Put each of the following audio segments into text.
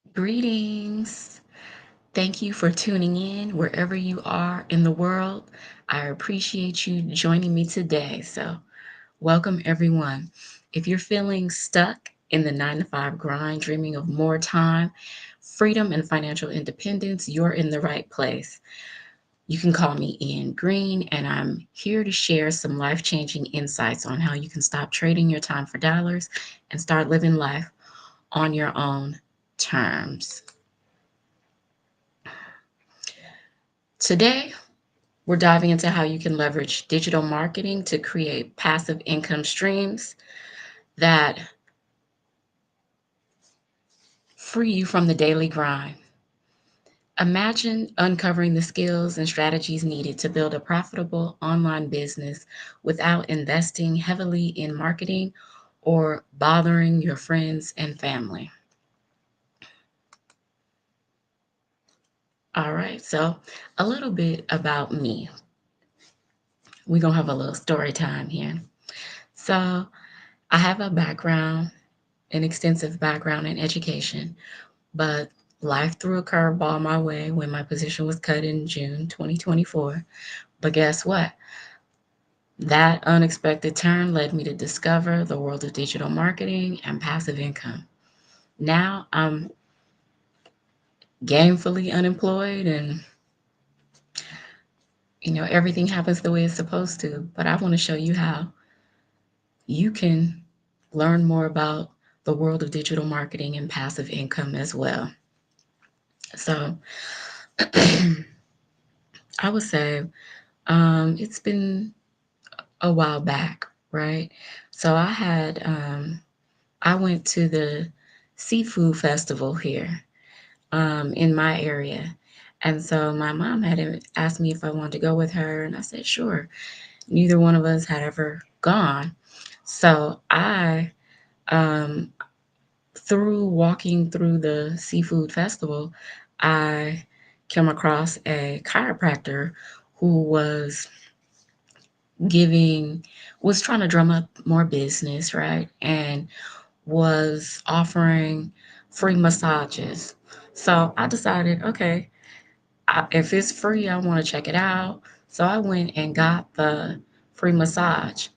Greetings. Thank you for tuning in wherever you are in the world. I appreciate you joining me today. Welcome everyone. If you're feeling stuck in the 9 to 5 grind, dreaming of more time, freedom, and financial independence, you're in the right place. You can call me Ian Green, and I'm here to share some life changing insights on how you can stop trading your time for dollars and start living life on your own terms. Today, we're diving into how you can leverage digital marketing to create passive income streams that free you from the daily grind. Imagine uncovering the skills and strategies needed to build a profitable online business without investing heavily in marketing or bothering your friends and family. All right, so a little bit about me. We're going to have a little story time here. So, I have an extensive background in education. But life threw a curveball my way when my position was cut in June 2024. But guess what? That unexpected turn led me to discover the world of digital marketing and passive income. Now I'm gainfully unemployed and everything happens the way it's supposed to. But I want to show you how you can learn more about the world of digital marketing and passive income as well. So I would say it's been a while back, right? So I went to the seafood festival here in my area. And so my mom had asked me if I wanted to go with her, and I said, sure. Neither one of us had ever gone. So um, through walking through the seafood festival, I came across a chiropractor who giving, was trying to drum up more business, right? And was offering free massages. So I decided, okay, if it's free, I want to check it out. So I went and got the free massage.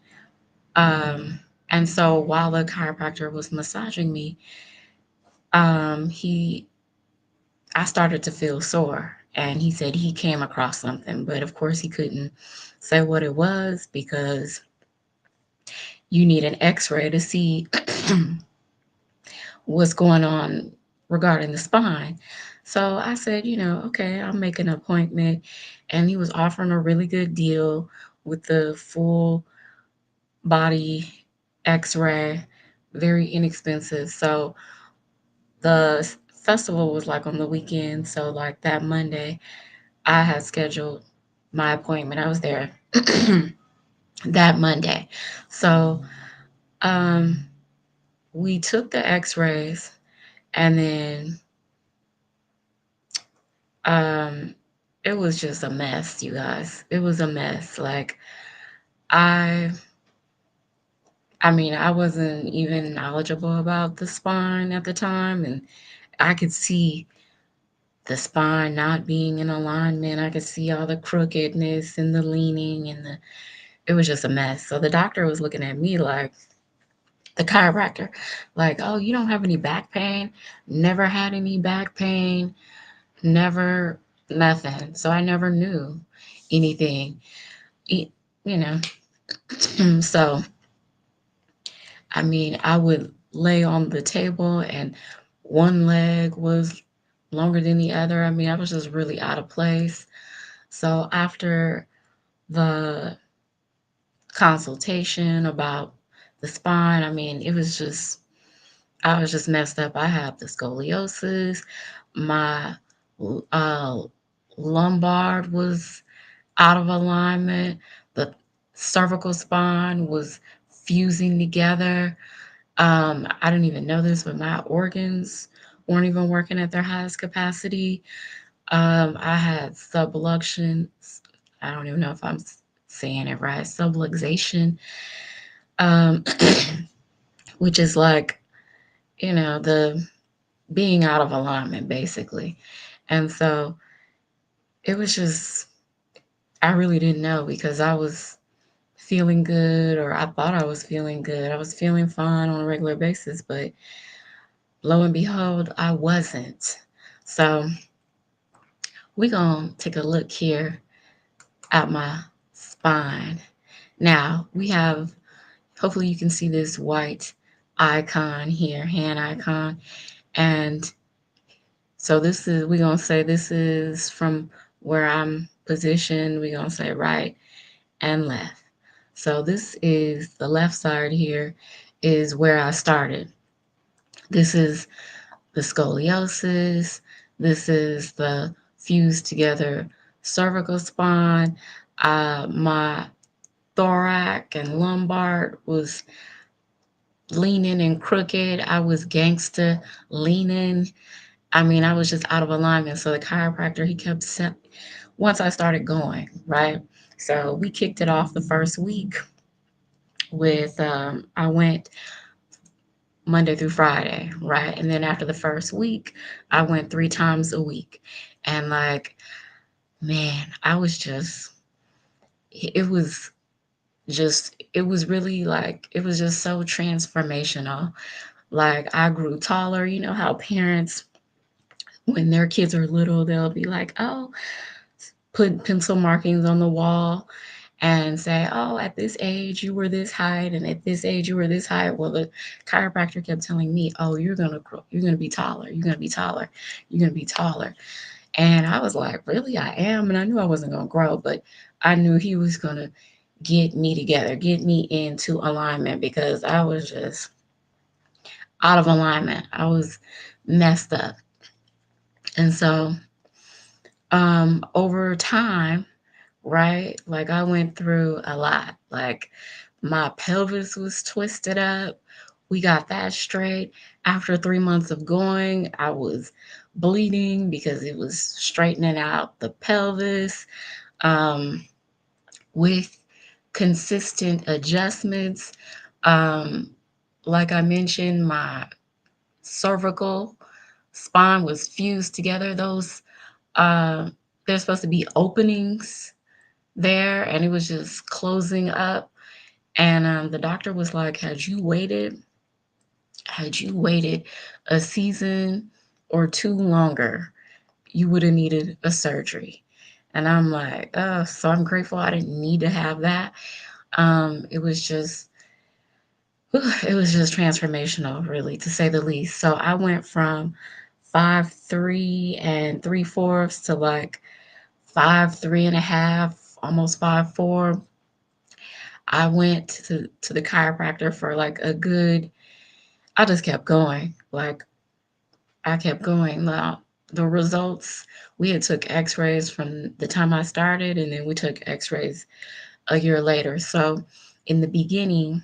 Um, and so while the chiropractor was massaging me, he I started to feel sore. And he said he came across something, but of course he couldn't say what it was because you need an x-ray to see what's going on regarding the spine. So I said, okay, I'll make an appointment. And he was offering a really good deal with the full body x ray, very inexpensive. So the festival was like on the weekend. So, like that Monday, I had scheduled my appointment. I was there that Monday. So, um, we took the x rays and then Um, it was just a mess, you guys. It was a mess. Like I I mean, I wasn't even knowledgeable about the spine at the time, and I could see the spine not being in alignment. I could see all the crookedness and the leaning and the it was just a mess. So the doctor was looking at me like the chiropractor, like, "Oh, you don't have any back pain? Never had any back pain, never nothing." So I never knew anything. E- you know, so I mean, I would lay on the table and one leg was longer than the other. I mean, I was just really out of place. So after the consultation about the spine, I mean, I was just messed up. I have the scoliosis. My uh, lumbar was out of alignment. The cervical spine was fusing together. I didn't even know this, but my organs weren't even working at their highest capacity. I had subluxation. I don't even know if I'm saying it right. Subluxation, um, which is like, the being out of alignment, basically. And so it was just, I really didn't know because I was feeling good, or I thought I was feeling good. I was feeling fine on a regular basis, but lo and behold, I wasn't. So we're going to take a look here at my spine. Now we have, hopefully you can see this white icon here, hand icon. And so this is, we're going to say this is from where I'm positioned. We're going to say right and left. So this is the left side here is where I started. This is the scoliosis. This is the fused together cervical spine. My thorax and lumbar was leaning and crooked. I was gangster leaning. I mean, I was just out of alignment. So the chiropractor, he kept saying, once I started going, right? So we kicked it off the first week with, I went Monday through Friday, right? And then after the first week, I went 3 times a week. And like, man, I was just, it was it was really like, it was just so transformational. Like, I grew taller. You know how parents, when their kids are little, they'll be like, oh, put pencil markings on the wall and say, oh, at this age you were this height, and at this age you were this height. Well, the chiropractor kept telling me, oh, you're gonna grow, you're gonna be taller, you're gonna be taller, you're gonna be taller. And I was like, really, I am. And I knew I wasn't gonna grow, but I knew he was gonna get me together, get me into alignment, because I was just out of alignment. I was messed up. And so over time, right? Like, I went through a lot. Like, my pelvis was twisted up. We got that straight. After 3 months of going, I was bleeding because it was straightening out the pelvis. Um, with consistent adjustments, um, like I mentioned, my cervical spine was fused together. Those, uh, there's supposed to be openings there, and it was just closing up. And the doctor was like, had you waited a season or two longer, you would have needed a surgery. And I'm like, oh, so I'm grateful I didn't need to have that. It was just, it was just transformational, really, to say the least. So I went from 5'3" and 3/4 to like 5'3" and a half, almost 5'4". I went to the chiropractor for like a good, I just kept going. Like, I kept going. Now, the results, we had took x-rays from the time I started, and then we took x-rays a year later. So in the beginning,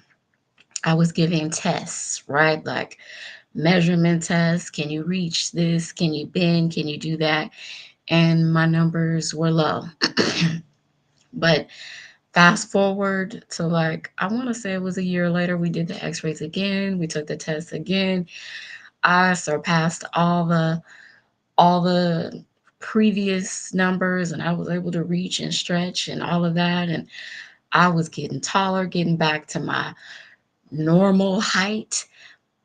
I was giving tests, right? Like measurement tests. Can you reach this? Can you bend? Can you do that? And my numbers were low. But fast forward to like, I want to say it was a year later, we did the x-rays again, we took the tests again. I surpassed all the previous numbers, and I was able to reach and stretch and all of that. And I was getting taller, getting back to my normal height.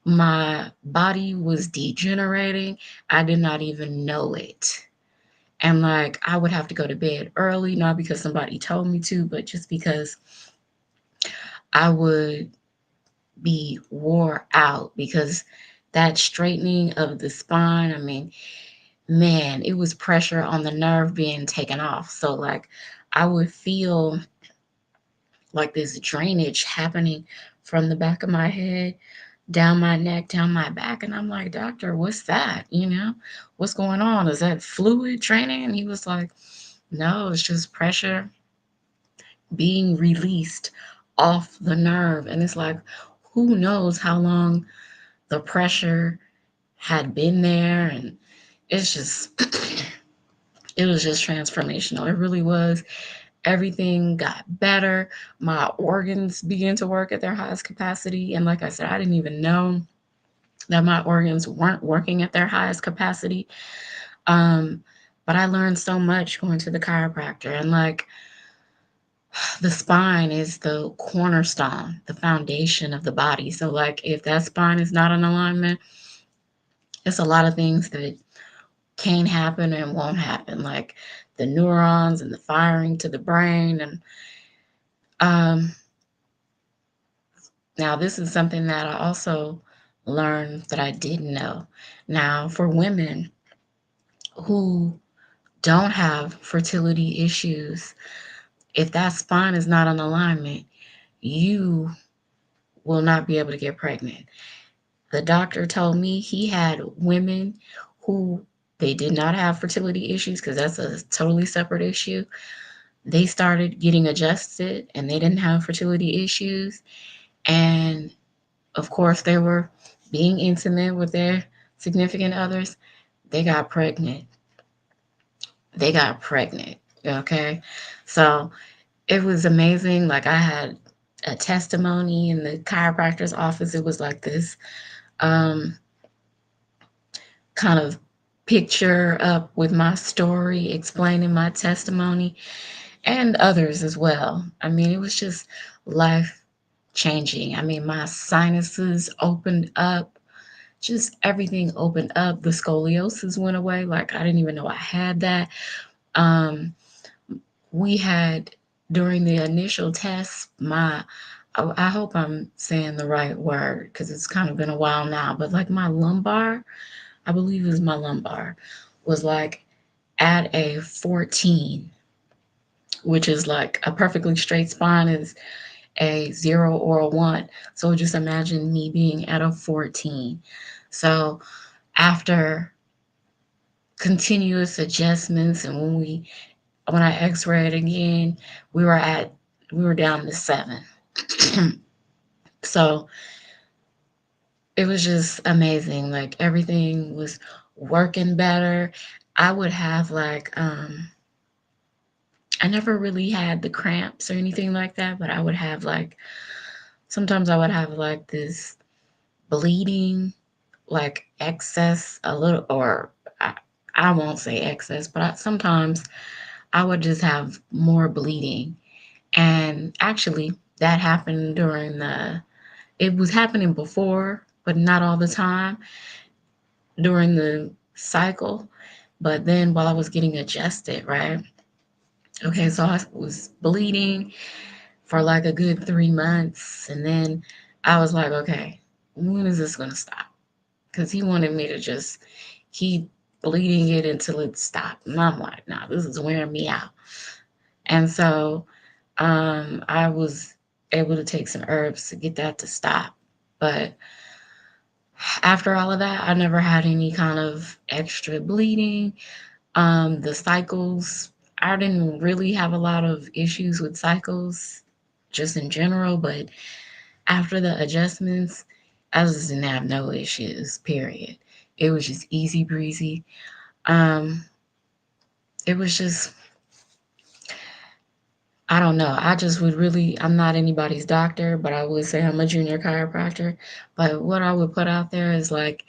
My body was degenerating. I did not even know it. And like, I would have to go to bed early, not because somebody told me to, but just because I would be wore out, because that straightening of the spine, I mean, man, it was pressure on the nerve being taken off. So like, I would feel like this drainage happening from the back of my head down my neck, down my back. And I'm like, doctor, what's that? What's going on? Is that fluid draining? And he was like, no, it's just pressure being released off the nerve. And it's like, who knows how long the pressure had been there. And it's just, it was just transformational. It really was. Everything got better. My organs began to work at their highest capacity. And like I said, I didn't even know. that my organs weren't working at their highest capacity. Um, but I learned so much going to the chiropractor, and like the spine is the cornerstone, the foundation of the body. So like if that spine is not in alignment, it's a lot of things that can happen and won't happen, like the neurons and the firing to the brain. And um, now this is something that I also learned that I didn't know. Now, for women who don't have fertility issues, if that spine is not in alignment, you will not be able to get pregnant. The doctor told me he had women who they did not have fertility issues because that's a totally separate issue. They started getting adjusted and they didn't have fertility issues. And of course, they were being intimate with their significant others. They got pregnant. They got pregnant. Okay. So it was amazing. Like I had a testimony in the chiropractor's office. It was like this um, kind of picture up with my story, explaining my testimony and others as well. I mean, it was just life changing. I mean, my sinuses opened up, just everything opened up. The scoliosis went away. Like, I didn't even know I had that. Um, we had during the initial test, I hope I'm saying the right word because it's kind of been a while now, but like my lumbar, I believe it was my lumbar, was like at a 14, which is like a perfectly straight spine is a 0 or a 1. So just imagine me being at a 14. So after continuous adjustments and when I x-rayed again, we were at we were down to 7. So it was just amazing. Like everything was working better. I would have like I never really had the cramps or anything like that, but I would have like sometimes I would have like this bleeding, like excess a little, or I won't say excess, but sometimes I would just have more bleeding. And actually, that happened it was happening before, but not all the time during the cycle. But then while I was getting adjusted, right? Okay, so I was bleeding for like a good 3 months. And then I was like, okay, when is this going to stop? Because he wanted me to just keep bleeding it until it stopped. And I'm like, nah, this is wearing me out. And so I was able to take some herbs to get that to stop. But after all of that, I never had any kind of extra bleeding. The cycles, I didn't really have a lot of issues with cycles just in general, but after the adjustments, I just didn't have no issues, period. It was just easy breezy. Um, it was just, I don't know. I just would really, I'm not anybody's doctor, but I would say I'm a junior chiropractor. But what I would put out there is like,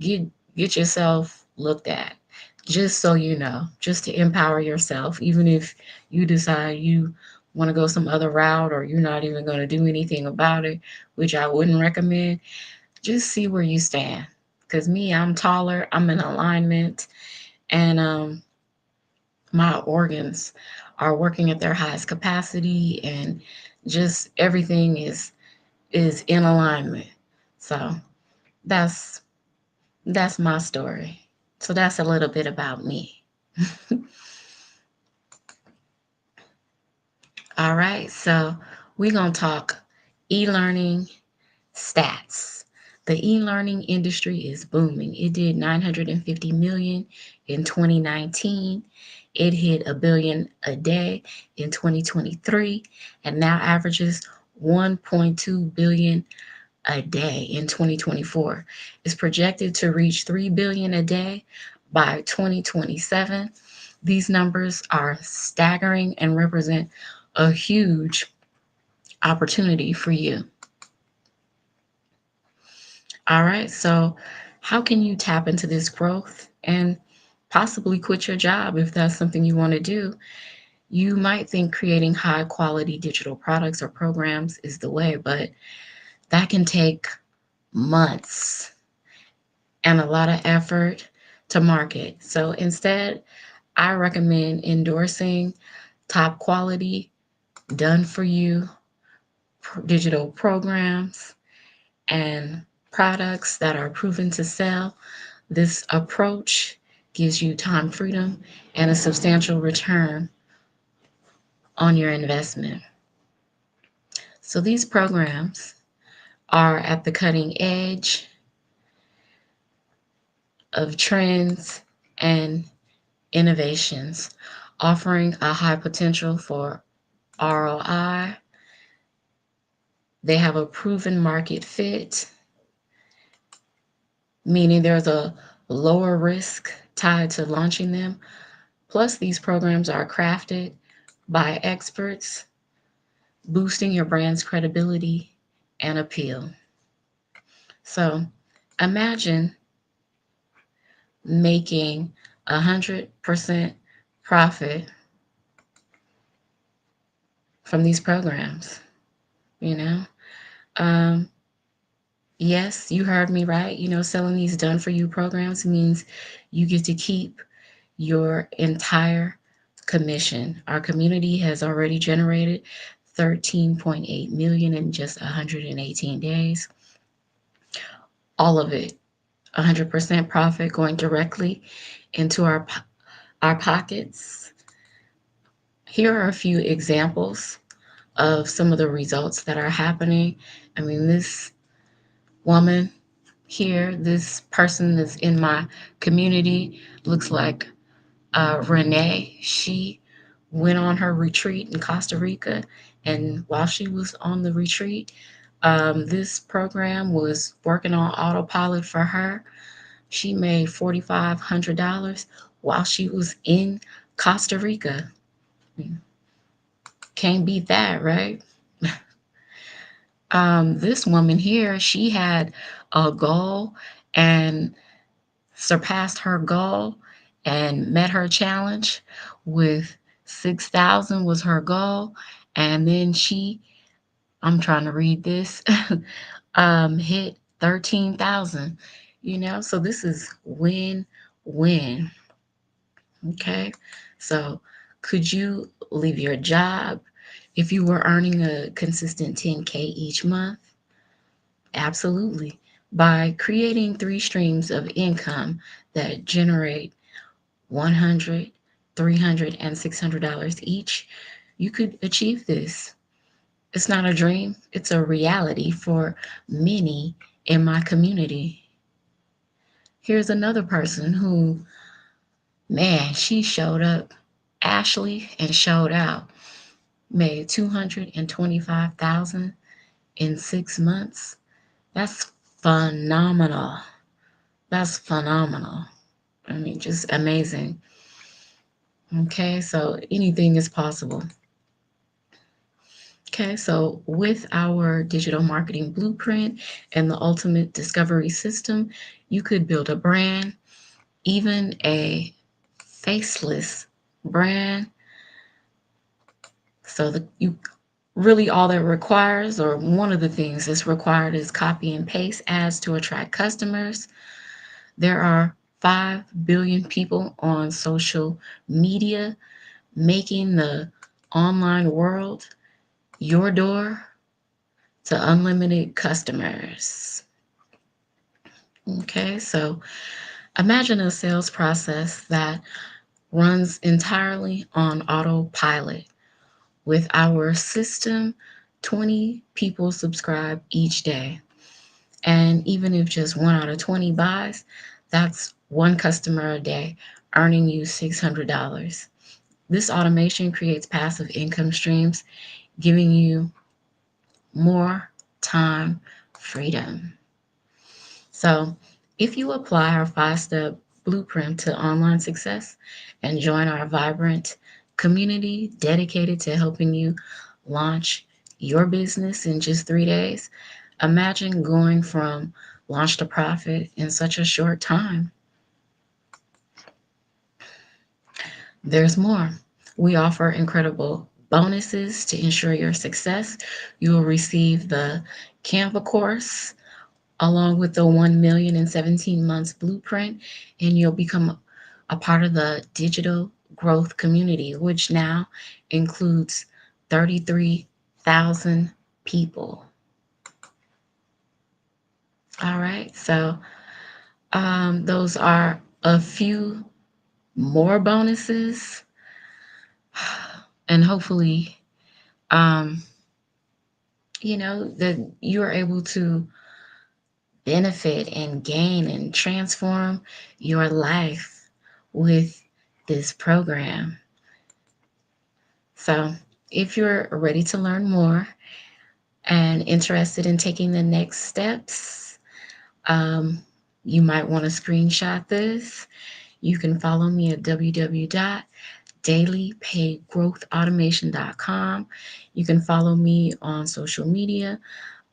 get get yourself looked at, just so you know, just to empower yourself. Even if you decide you want to go some other route or you're not even going to do anything about it, which I wouldn't recommend, just see where you stand. Because me, I'm taller, I'm in alignment, and my organs are working at their highest capacity, and just everything is in alignment. So that's that's my story. So that's a little bit about me. All right, so we're gonna talk e-learning stats. The e-learning industry is booming. It did 950 million in 2019. It hit a billion a day in 2023 and now averages 1.2 billion a day in 2024. It's projected to reach 3 billion a day by 2027. These numbers are staggering and represent a huge opportunity for you. All right. So, how can you tap into this growth and possibly quit your job if that's something you want to do? You might think creating high quality digital products or programs is the way, but that can take months and a lot of effort to market. So, instead, I recommend endorsing top quality, done for you digital programs and products that are proven to sell. This approach gives you time freedom and a substantial return on your investment. So these programs are at the cutting edge of trends and innovations, offering a high potential for ROI. They have a proven market fit, meaning there's a lower risk tied to launching them. Plus, these programs are crafted by experts, boosting your brand's credibility and appeal. So, imagine making 100% profit from these programs, you know? Um, yes, you heard me right. Selling these done for you programs means you get to keep your entire commission. Our community has already generated 13.8 million in just 118 days. All of it, 100% profit going directly into our pockets. Here are a few examples of some of the results that are happening. I mean, this woman here, this person that's in my community, looks like Renee. She went on her retreat in Costa Rica, and while she was on the retreat, this program was working on autopilot for her. She made $4,500 while she was in Costa Rica. Can't beat that, right? This woman here, she had a goal and surpassed her goal and met her challenge with 6,000 was her goal. And then I'm trying to read this, hit 13,000, so this is win-win. Okay. So could you leave your job if you were earning a consistent 10K each month? Absolutely. By creating three streams of income that generate 100, 300, and $600 each, you could achieve this. It's not a dream, it's a reality for many in my community. Here's another person who, man, she showed up, Ashley, and showed out. Made 225,000 in 6 months. That's phenomenal. That's phenomenal. I mean, just amazing. Okay, so anything is possible. Okay, so with our digital marketing blueprint and the ultimate discovery system, you could build a brand, even a faceless brand. So you really all that requires, or one of the things that's required, is copy and paste ads to attract customers. There are 5 billion people on social media, making the online world your door to unlimited customers. Okay, so imagine a sales process that runs entirely on autopilot. With our system, 20 people subscribe each day. And even if just 1 out of 20 buys, that's one customer a day, earning you $600. This automation creates passive income streams, giving you more time freedom. So, if you apply our 5 step blueprint to online success and join our vibrant community dedicated to helping you launch your business in just 3 days, imagine going from launched a profit in such a short time. There's more. We offer incredible bonuses to ensure your success. You will receive the Canva course along with the 1 million in 17 months blueprint, and you'll become a part of the digital growth community, which now includes 33,000 people. All right, so those are a few more bonuses, and hopefully, um, that you are able to benefit and gain and transform your life with this program. So, if you're ready to learn more and interested in taking the next steps, um, you might want to screenshot this. You can follow me at www.dailypaygrowthautomation.com. You can follow me on social media.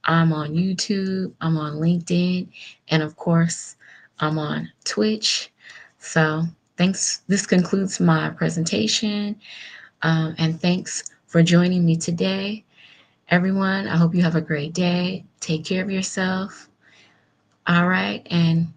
I'm on YouTube, I'm on LinkedIn, and of course, I'm on Twitch. So, thanks. This concludes my presentation, and thanks for joining me today. Everyone, I hope you have a great day. Take care of yourself. All right, and